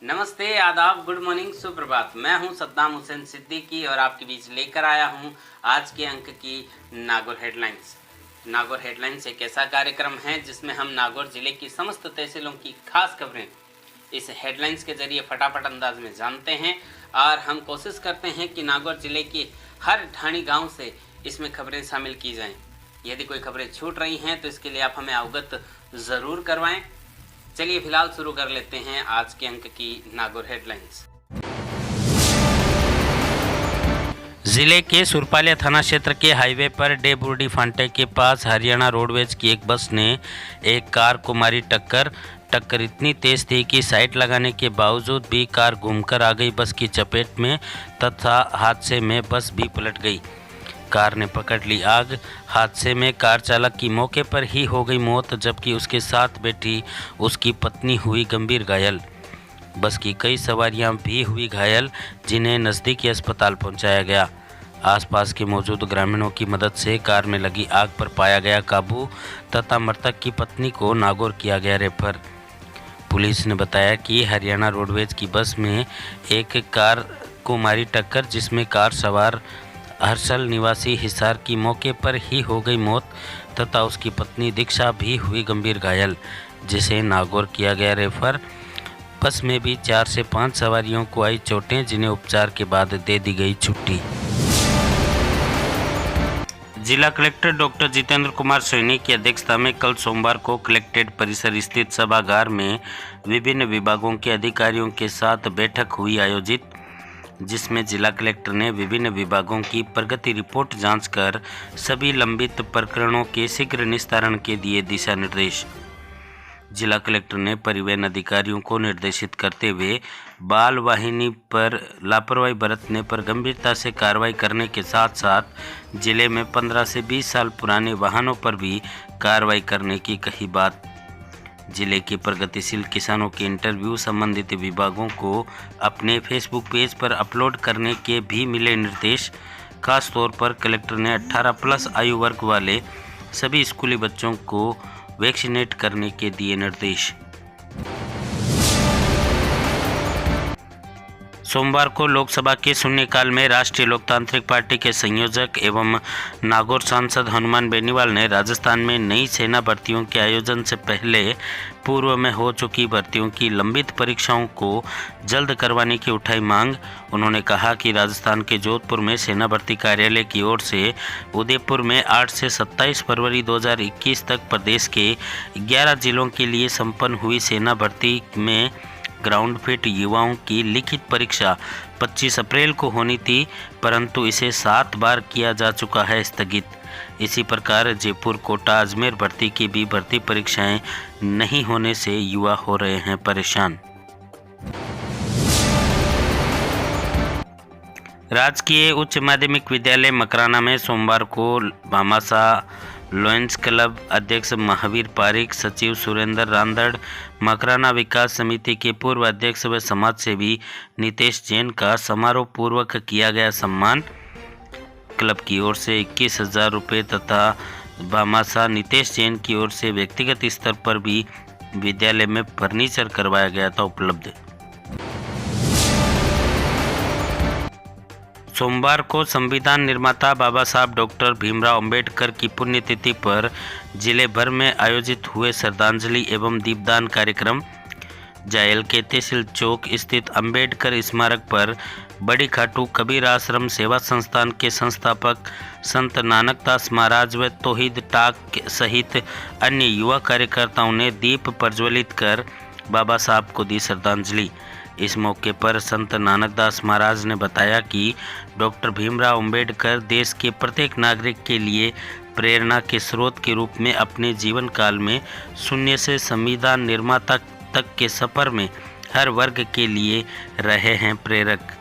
नमस्ते, आदाब, good morning, सुप्रभात। मैं हूं सद्दाम हुसैन सिद्दीकी और आपके बीच लेकर आया हूं आज के अंक की नागौर हेडलाइंस। नागौर हेडलाइंस एक ऐसा कार्यक्रम है जिसमें हम नागौर जिले की समस्त तहसीलों की खास खबरें इस हेडलाइंस के जरिए फटाफट अंदाज में जानते हैं और हम कोशिश करते हैं कि नागौर जिले के हर ढाणी गाँव से इसमें खबरें शामिल की जाएँ। यदि कोई खबरें छूट रही हैं तो इसके लिए आप हमें अवगत ज़रूर करवाएं। चलिए फिलहाल शुरू कर लेते हैं आज के अंक की नागौर हेडलाइंस। जिले के सुरपालिया थाना क्षेत्र के हाईवे पर डेबुर्डी फांटे के पास हरियाणा रोडवेज की एक बस ने एक कार को मारी टक्कर इतनी तेज थी कि साइड लगाने के बावजूद भी कार घूमकर आ गई बस की चपेट में तथा हादसे में बस भी पलट गई। कार ने पकड़ ली आग। हादसे में कार चालक की मौके पर ही हो गई मौत, जबकि उसके साथ बैठी उसकी पत्नी हुई गंभीर घायल। बस की कई सवारियां भी हुई घायल, जिन्हें नज़दीकी अस्पताल पहुंचाया गया। आसपास के मौजूद ग्रामीणों की मदद से कार में लगी आग पर पाया गया काबू तथा मृतक की पत्नी को नागौर किया गया रेफर। पुलिस ने बताया कि हरियाणा रोडवेज की बस में एक कार को मारी टक्कर, जिसमें कार सवार हर्षल निवासी हिसार की मौके पर ही हो गई मौत तथा उसकी पत्नी दीक्षा भी हुई गंभीर घायल, जिसे नागौर किया गया रेफर। बस में भी 4 से 5 सवारियों को आई चोटें, जिन्हें उपचार के बाद दे दी गई छुट्टी। जिला कलेक्टर डॉक्टर जितेंद्र कुमार सोनी की अध्यक्षता में कल सोमवार को कलेक्ट्रेट परिसर स्थित सभागार में विभिन्न विभागों के अधिकारियों के साथ बैठक हुई आयोजित, जिसमें जिला कलेक्टर ने विभिन्न विभागों की प्रगति रिपोर्ट जांच कर सभी लंबित प्रकरणों के शीघ्र निस्तारण के दिए दिशा निर्देश। जिला कलेक्टर ने परिवहन अधिकारियों को निर्देशित करते हुए बाल वाहिनी पर लापरवाही बरतने पर गंभीरता से कार्रवाई करने के साथ साथ जिले में 15 से 20 साल पुराने वाहनों पर भी कार्रवाई करने की कही बात। जिले के प्रगतिशील किसानों के इंटरव्यू संबंधित विभागों को अपने फेसबुक पेज पर अपलोड करने के भी मिले निर्देश। खास तौर पर कलेक्टर ने 18+ आयु वर्ग वाले सभी स्कूली बच्चों को वैक्सीनेट करने के दिए निर्देश। सोमवार को लोकसभा के शून्यकाल में राष्ट्रीय लोकतांत्रिक पार्टी के संयोजक एवं नागौर सांसद हनुमान बेनीवाल ने राजस्थान में नई सेना भर्तियों के आयोजन से पहले पूर्व में हो चुकी भर्तियों की लंबित परीक्षाओं को जल्द करवाने की उठाई मांग। उन्होंने कहा कि राजस्थान के जोधपुर में सेना भर्ती कार्यालय की ओर से उदयपुर में 8 से 27 फरवरी 2021 तक प्रदेश के 11 जिलों के लिए संपन्न हुई सेना भर्ती में ग्राउंड फिट युवाओं की लिखित परीक्षा 25 अप्रैल को होनी थी, परंतु इसे 7 बार किया जा चुका है स्थगित। इसी प्रकार जयपुर, कोटा, अजमेर भर्ती की भी भर्ती परीक्षाएं नहीं होने से युवा हो रहे हैं परेशान। राजकीय उच्च माध्यमिक विद्यालय मकराना में सोमवार को भामाशाह लॉयंस क्लब अध्यक्ष महावीर पारिक, सचिव सुरेंद्र रांदड़, मकराना विकास समिति के पूर्व अध्यक्ष व समाज सेवी नितेश जैन का समारोह पूर्वक किया गया सम्मान। क्लब की ओर से 21,000 रुपये तथा भामाशाह नितेश जैन की ओर से व्यक्तिगत स्तर पर भी विद्यालय में फर्नीचर करवाया गया था उपलब्ध। सोमवार को संविधान निर्माता बाबा साहब डॉक्टर भीमराव अंबेडकर की पुण्यतिथि पर जिले भर में आयोजित हुए श्रद्धांजलि एवं दीपदान कार्यक्रम। जायल के तहसील चौक स्थित अंबेडकर स्मारक पर बड़ी खाटू कबीर आश्रम सेवा संस्थान के संस्थापक संत नानक दास महाराज व तौहीद टाक सहित अन्य युवा कार्यकर्ताओं ने दीप प्रज्वलित कर बाबा साहब को दी श्रद्धांजलि। इस मौके पर संत नानक दास महाराज ने बताया कि डॉक्टर भीमराव अंबेडकर देश के प्रत्येक नागरिक के लिए प्रेरणा के स्रोत के रूप में अपने जीवन काल में शून्य से संविधान निर्माता तक के सफ़र में हर वर्ग के लिए रहे हैं प्रेरक।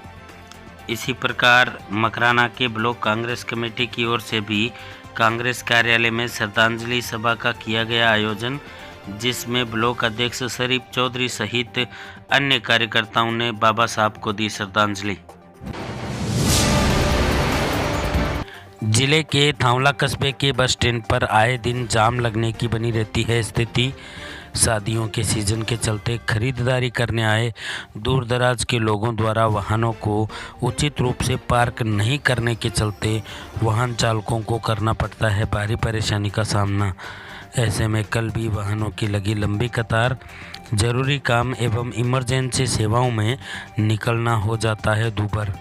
इसी प्रकार मकराना के ब्लॉक कांग्रेस कमेटी की ओर से भी कांग्रेस कार्यालय में श्रद्धांजलि सभा का किया गया आयोजन, जिसमें ब्लॉक अध्यक्ष शरीफ चौधरी सहित अन्य कार्यकर्ताओं ने बाबा साहब को दी श्रद्धांजलि। जिले के थांवला कस्बे के बस स्टैंड पर आए दिन जाम लगने की बनी रहती है स्थिति। शादियों के सीजन के चलते खरीदारी करने आए दूर दराज के लोगों द्वारा वाहनों को उचित रूप से पार्क नहीं करने के चलते वाहन चालकों को करना पड़ता है भारी परेशानी का सामना। ऐसे में कल भी वाहनों की लगी लंबी कतार, जरूरी काम एवं इमरजेंसी सेवाओं में निकलना हो जाता है दूभर।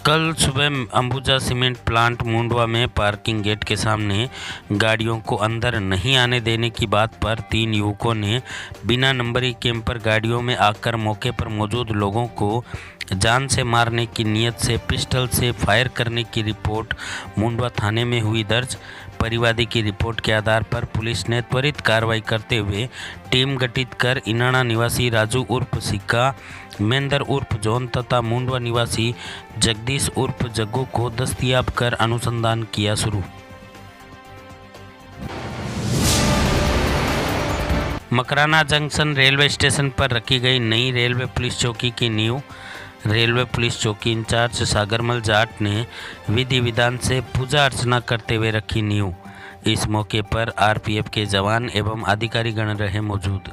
कल सुबह अंबुजा सीमेंट प्लांट मुंडवा में पार्किंग गेट के सामने गाड़ियों को अंदर नहीं आने देने की बात पर 3 युवकों ने बिना नंबरी कैंपर गाड़ियों में आकर मौके पर मौजूद लोगों को जान से मारने की नीयत से पिस्टल से फायर करने की रिपोर्ट मुंडवा थाने में हुई दर्ज। परिवादी की रिपोर्ट के आधार पर पुलिस ने त्वरित कार्रवाई करते हुए टीम गठित कर इनाणा निवासी राजू उर्फ सिक्का, मेंदर उर्फ जॉन तथा मुंडवा निवासी जगदीश उर्फ जग्गू को दस्तयाब कर अनुसंधान किया शुरू। मकराना जंक्शन रेलवे स्टेशन पर रखी गई नई रेलवे पुलिस चौकी की नींव। रेलवे पुलिस चौकी इंचार्ज सागरमल जाट ने विधि विधान से पूजा अर्चना करते हुए रखी नींव। इस मौके पर आरपीएफ के जवान एवं अधिकारी गण रहे मौजूद।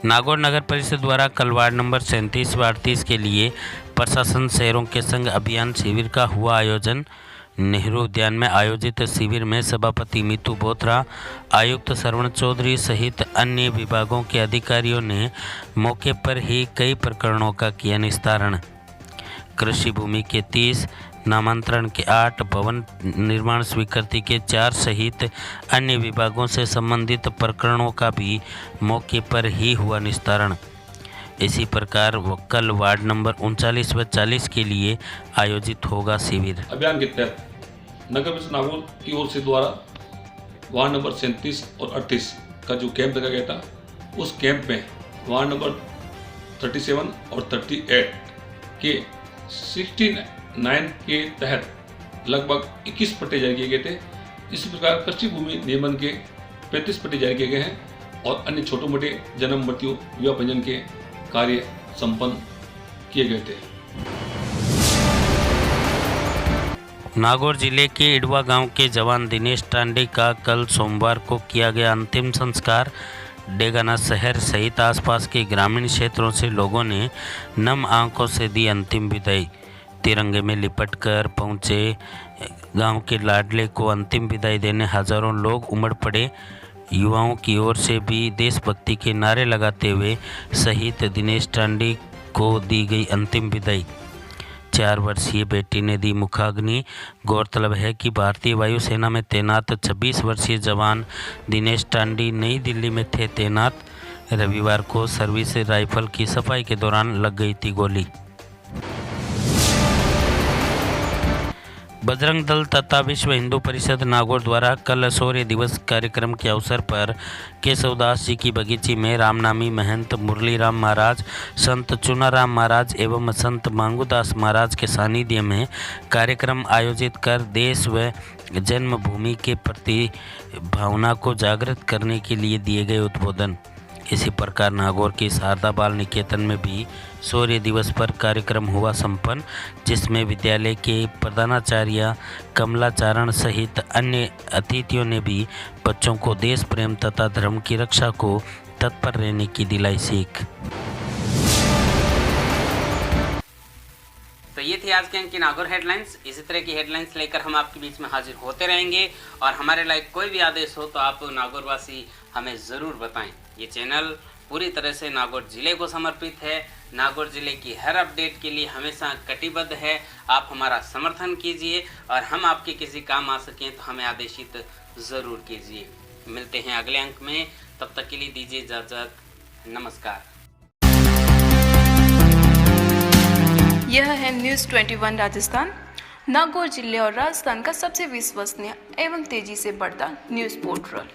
नागौर नगर परिषद द्वारा कल वार्ड नंबर 37 व 38 के लिए प्रशासन शहरों के संग अभियान शिविर का हुआ आयोजन। नेहरू उद्यान में आयोजित शिविर में सभापति मीतू बोथरा, आयुक्त श्रवण चौधरी सहित अन्य विभागों के अधिकारियों ने मौके पर ही कई प्रकरणों का किया निस्तारण। कृषि भूमि के 30, नामांतरण के 8, भवन निर्माण स्वीकृति के 4 सहित अन्य विभागों से संबंधित प्रकरणों का भी मौके पर ही हुआ निस्तारण। इसी प्रकार कल वार्ड नंबर 39 व 40 के लिए आयोजित होगा शिविर। अभियान के तहत नगर परिषद नागौर की ओर से द्वारा वार्ड नंबर 37 और 38 का जो कैंप लगा गया था, उस कैंप में वार्ड नंबर 37 और 38 के 69 के तहत लगभग 21 पट्टे जारी किए गए थे। इसी प्रकार कृषि भूमि नियमन के 35 पट्टे जारी किए गए हैं और अन्य छोटे मोटे जन्म, मृत्यु, विवाह पंजीयन के कार्य संपन्न किए गए थे। नागौर जिले के इडवा गांव के जवान दिनेश टांडे का कल सोमवार को किया गया अंतिम संस्कार। डेगाना शहर सहित आसपास के ग्रामीण क्षेत्रों से लोगों ने नम आंखों से दी अंतिम विदाई। तिरंगे में लिपटकर पहुंचे गांव के लाडले को अंतिम विदाई देने हजारों लोग उमड़ पड़े। युवाओं की ओर से भी देशभक्ति के नारे लगाते हुए शहीद दिनेश टांडे को दी गई अंतिम विदाई। 4 वर्षीय बेटी ने दी मुखाग्नि। गौरतलब है कि भारतीय वायुसेना में तैनात 26 वर्षीय जवान दिनेश टांडे नई दिल्ली में थे तैनात। रविवार को सर्विस राइफल की सफाई के दौरान लग गई थी गोली। बजरंग दल तथा विश्व हिंदू परिषद नागौर द्वारा कल शौर्य दिवस कार्यक्रम के अवसर पर केशवदास जी की बगीची में रामनामी महंत मुरलीराम महाराज, संत चुनाराम महाराज एवं संत मांगूदास महाराज के सानिध्य में कार्यक्रम आयोजित कर देश व जन्मभूमि के प्रति भावना को जागृत करने के लिए दिए गए उद्बोधन। इसी प्रकार नागौर की शारदा बाल निकेतन में भी शौर्य दिवस पर कार्यक्रम हुआ संपन्न, जिसमें विद्यालय के प्रधानाचार्य कमलाचारण सहित अन्य अतिथियों ने भी बच्चों को देश प्रेम तथा धर्म की रक्षा को तत्पर रहने की दिलाई सीख। तो ये थी आज के अंक की नागौर हेडलाइंस। इसी तरह की हेडलाइंस लेकर हम आपके बीच में हाजिर होते रहेंगे और हमारे लायक कोई भी आदेश हो तो आप नागौरवासी हमें ज़रूर बताएं। ये चैनल पूरी तरह से नागौर जिले को समर्पित है। नागौर जिले की हर अपडेट के लिए हमेशा कटिबद्ध है। आप हमारा समर्थन कीजिए और हम आपके किसी काम आ सकें तो हमें आदेशित ज़रूर कीजिए। मिलते हैं अगले अंक में, तब तक के लिए दीजिए इजाज़त। नमस्कार। यह है न्यूज़ 21 राजस्थान, नागौर जिले और राजस्थान का सबसे विश्वसनीय एवं तेजी से बढ़ता न्यूज़ पोर्टल।